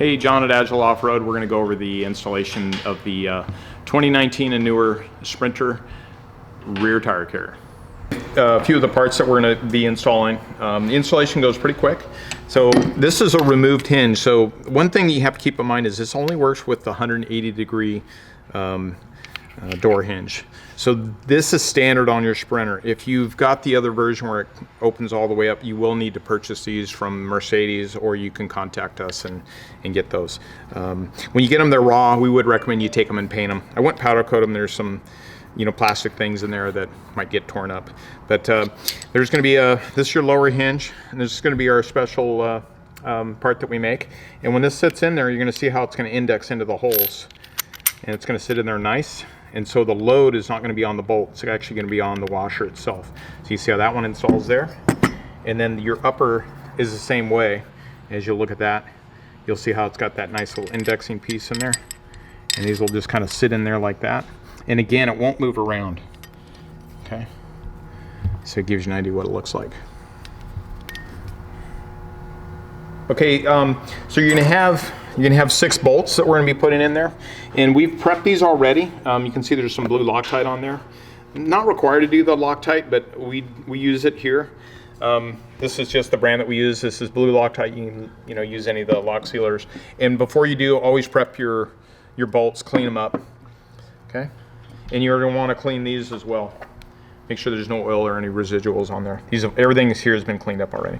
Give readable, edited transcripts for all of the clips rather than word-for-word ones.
Hey, John at Agile Offroad. We're going to go over the installation of the 2019 and newer Sprinter rear tire carrier. A few of the parts that we're going to be installing. The installation goes pretty quick. So this is a removed hinge. So one thing you have to keep in mind is this only works with the 180-degree door hinge. So this is standard on your Sprinter. If you've got the other version where it opens all the way up, you will need to purchase these from Mercedes, or you can contact us and get those. When you get them, they're raw. We would recommend you take them and paint them. I wouldn't powder coat them. There's some plastic things in there that might get torn up. But there's going to be this is your lower hinge, and this is going to be our special part that we make. And when this sits in there, you're going to see how it's going to index into the holes. And it's going to sit in there nice. And so the load is not going to be on the bolt. It's actually going to be on the washer itself. So you see how that one installs there? And then your upper is the same way. As you look at that, you'll see how it's got that nice little indexing piece in there. And these will just kind of sit in there like that. And again, it won't move around. Okay? So it gives you an idea what it looks like. Okay, so you're gonna have 6 bolts that we're gonna be putting in there, and we've prepped these already. You can see there's some blue Loctite on there. Not required to do the Loctite, but we use it here. This is just the brand that we use. This is blue Loctite. You can use any of the lock sealers. And before you do, always prep your bolts, clean them up. Okay, and you're gonna want to clean these as well. Make sure there's no oil or any residuals on there. Everything here has been cleaned up already.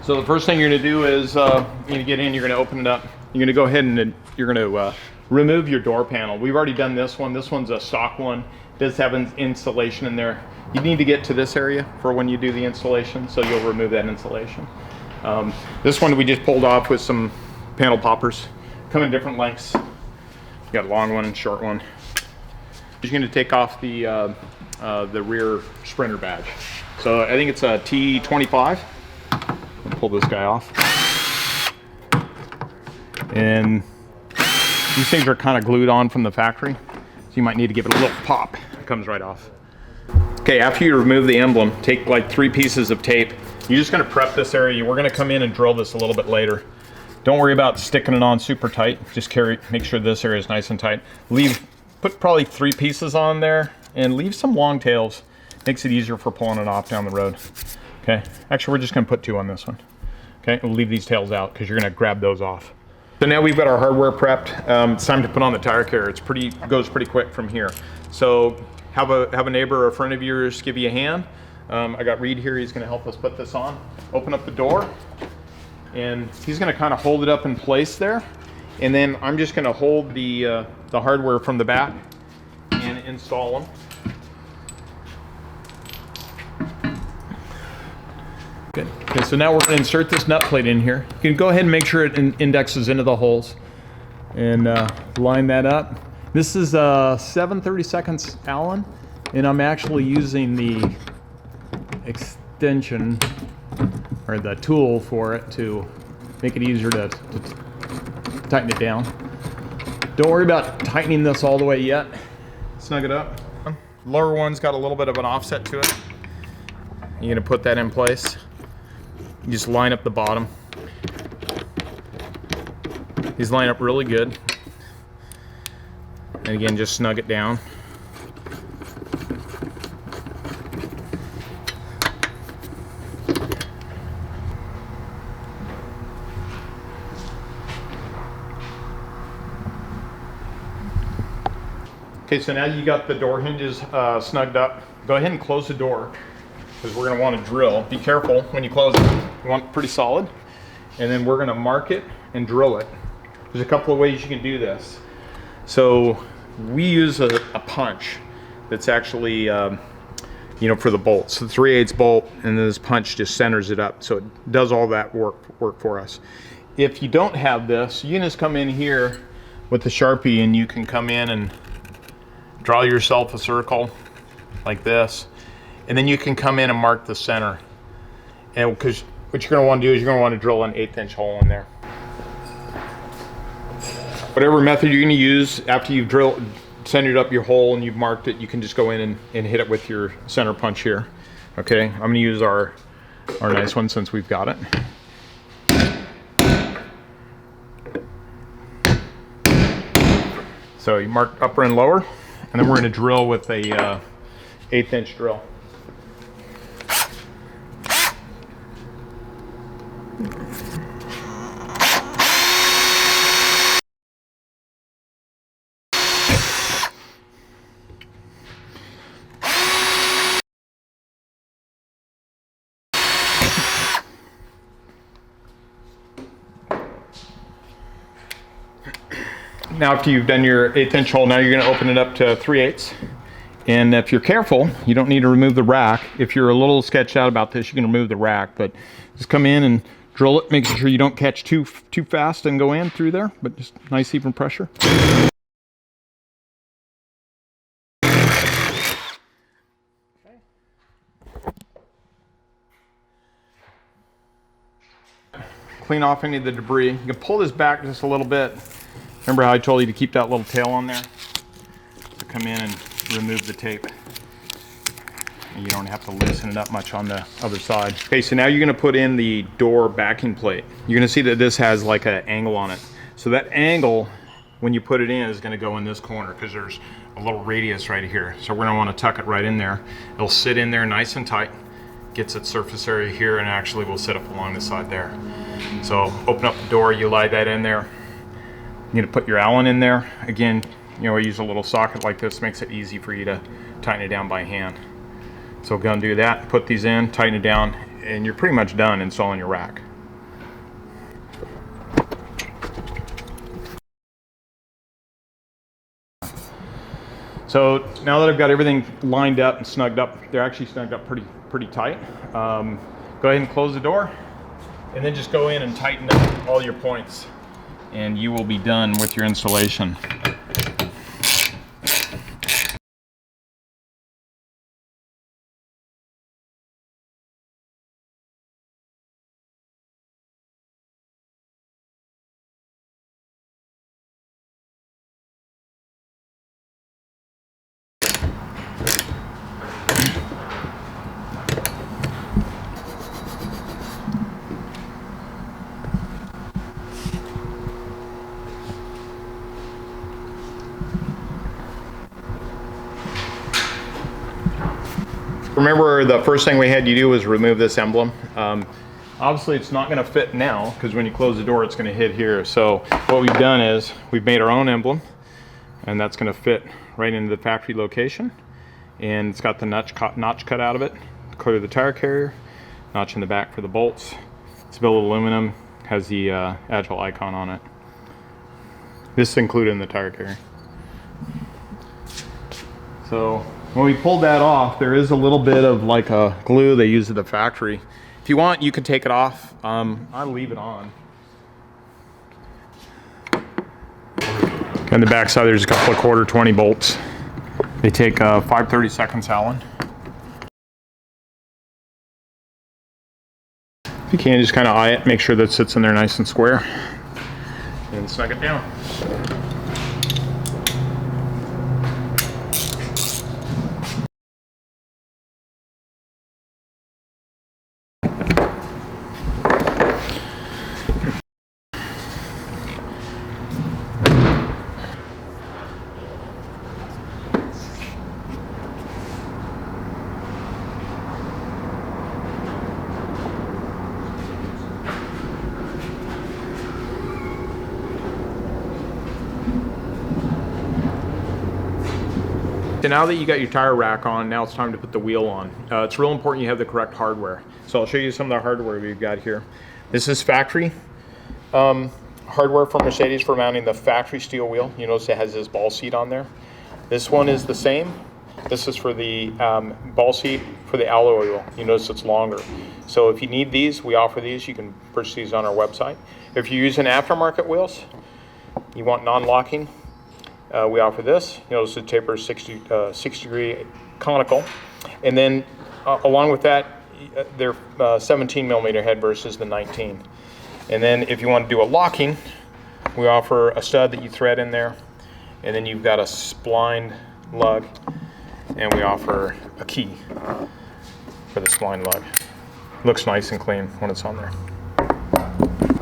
So the first thing you're going to do is you're going to get in, you're going to open it up. You're going to go ahead and you're going to remove your door panel. We've already done this one. This one's a stock one. It does have an insulation in there. You need to get to this area for when you do the installation, so you'll remove that insulation. This one we just pulled off with some panel poppers. Come in different lengths. You got a long one and short one. You're going to take off the rear Sprinter badge. So I think it's a T25. Pull this guy off, and these things are kind of glued on from the factory, so you might need to give it a little pop. It comes right off. Okay, after you remove the emblem, take like 3 pieces of tape. You're just going to prep this area. We're going to come in and drill this a little bit later. Don't worry about sticking it on super tight. Just make sure this area is nice and tight. Put probably 3 pieces on there, and leave some long tails. Makes it easier for pulling it off down the road. Okay, actually we're just going to put 2 on this one. Okay, we'll leave these tails out because you're going to grab those off. So now we've got our hardware prepped. It's time to put on the tire carrier. It goes pretty quick from here. So have a neighbor or a friend of yours give you a hand. I got Reed here. He's going to help us put this on. Open up the door, and he's going to kind of hold it up in place there. And then I'm just going to hold the hardware from the back and install them. Good. Okay, so now we're going to insert this nut plate in here. You can go ahead and make sure it indexes into the holes and line that up. This is a 7/32 Allen, and I'm actually using the extension or the tool for it to make it easier to tighten it down. Don't worry about tightening this all the way yet. Snug it up. Lower one's got a little bit of an offset to it. You're going to put that in place. You just line up the bottom. These line up really good. And again, just snug it down. Okay, so now you got the door hinges snugged up. Go ahead and close the door, because we're going to want to drill. Be careful when you close it. You want it pretty solid. And then we're going to mark it and drill it. There's a couple of ways you can do this. So we use a punch that's actually, for the bolts. So the 3/8 bolt, and then this punch just centers it up. So it does all that work for us. If you don't have this, you can just come in here with the Sharpie, and you can come in and draw yourself a circle like this. And then you can come in and mark the center. And because what you're going to want to do is you're going to want to drill an 1/8 hole in there. Whatever method you're going to use, after you've centered up your hole and you've marked it, you can just go in and hit it with your center punch here. Okay, I'm going to use our nice one since we've got it. So you mark upper and lower, and then we're going to drill with a 1/8 inch drill. Now after you've done your 1/8 inch hole, now you're going to open it up to 3/8. And if you're careful, you don't need to remove the rack. If you're a little sketched out about this, you can remove the rack, but just come in and drill it, making sure you don't catch too fast and go in through there, but just nice even pressure. Clean off any of the debris. You can pull this back just a little bit. Remember how I told you to keep that little tail on there? So come in and remove the tape. And you don't have to loosen it up much on the other side. Okay, so now you're gonna put in the door backing plate. You're gonna see that this has like an angle on it. So that angle, when you put it in, is gonna go in this corner because there's a little radius right here. So we're gonna wanna tuck it right in there. It'll sit in there nice and tight. Gets its surface area here and actually will sit up along the side there. So open up the door, you lie that in there. You're gonna put your Allen in there. Again, you know, I use a little socket like this, makes it easy for you to tighten it down by hand. So go and do that, put these in, tighten it down, and you're pretty much done installing your rack. So now that I've got everything lined up and snugged up, they're actually snugged up pretty tight. Go ahead and close the door, and then just go in and tighten up all your points, and you will be done with your installation. Remember, the first thing we had you do was remove this emblem. Obviously it's not going to fit now because when you close the door it's going to hit here. So what we've done is we've made our own emblem, and that's going to fit right into the factory location, and it's got the notch cut out of it, clear the tire carrier, notch in the back for the bolts. It's billet aluminum, has the Agile icon on it. This is included in the tire carrier. So when we pulled that off, there is a little bit of like a glue they use at the factory. If you want, you can take it off. I leave it on. On the back side, there's a couple of 1/4 20 bolts. They take 5/32 Allen. If you can, just kind of eye it, make sure that it sits in there nice and square, and snug it down. So now that you got your tire rack on, now it's time to put the wheel on. It's real important you have the correct hardware. So I'll show you some of the hardware we've got here. This is factory hardware from Mercedes for mounting the factory steel wheel. You notice it has this ball seat on there. This one is the same. This is for the ball seat for the alloy wheel. You notice it's longer. So if you need these, we offer these. You can purchase these on our website. If you're using aftermarket wheels, you want non-locking, we offer this. You notice the taper is 60 degree conical. And then along with that, they're 17 millimeter head versus the 19. And then if you want to do a locking, we offer a stud that you thread in there. And then you've got a spline lug. And we offer a key for the spline lug. Looks nice and clean when it's on there.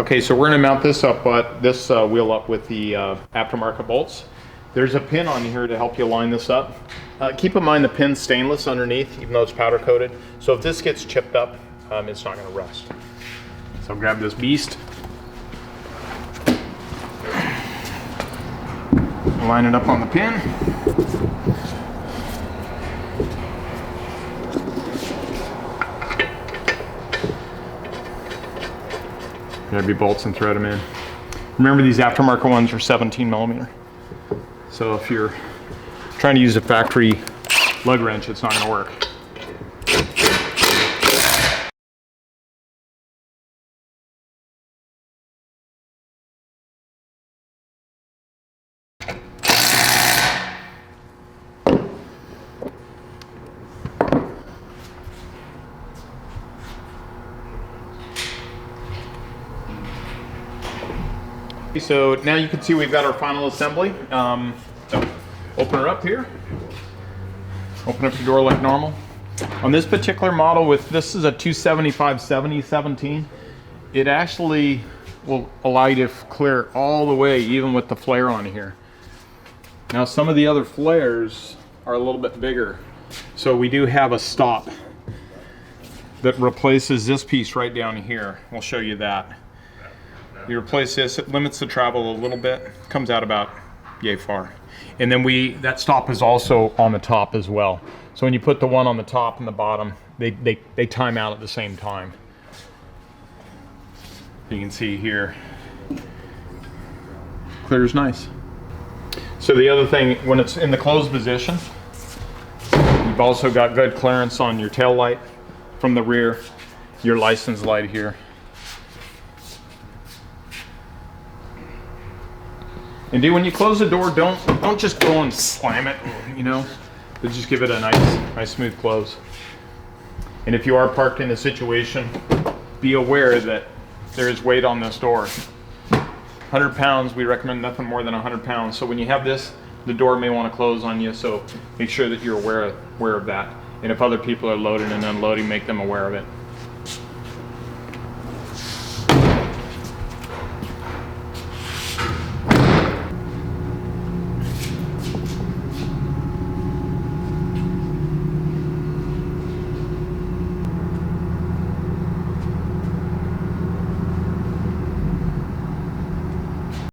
Okay, so we're going to mount this wheel up with the aftermarket bolts. There's a pin on here to help you line this up. Keep in mind the pin's stainless underneath, even though it's powder coated. So if this gets chipped up, it's not going to rust. So grab this beast. Line it up on the pin. Grab your bolts and thread them in. Remember, these aftermarket ones are 17 millimeter. So if you're trying to use a factory lug wrench, it's not going to work. So now you can see we've got our final assembly. So open her up here. Open up your door like normal. On this particular model, this is a 275/70/17, it actually will allow you to clear all the way, even with the flare on here. Now some of the other flares are a little bit bigger. So we do have a stop that replaces this piece right down here. We'll show you that. You replace this, it limits the travel a little bit, comes out about yay far. And then that stop is also on the top as well. So when you put the one on the top and the bottom, they time out at the same time. You can see here, clears nice. So the other thing, when it's in the closed position, you've also got good clearance on your tail light from the rear, your license light here. And when you close the door, don't just go and slam it, you know, but just give it a nice smooth close. And if you are parked in a situation, be aware that there is weight on this door. 100 pounds, we recommend nothing more than 100 pounds. So when you have this, the door may want to close on you, so make sure that you're aware of that. And if other people are loading and unloading, make them aware of it.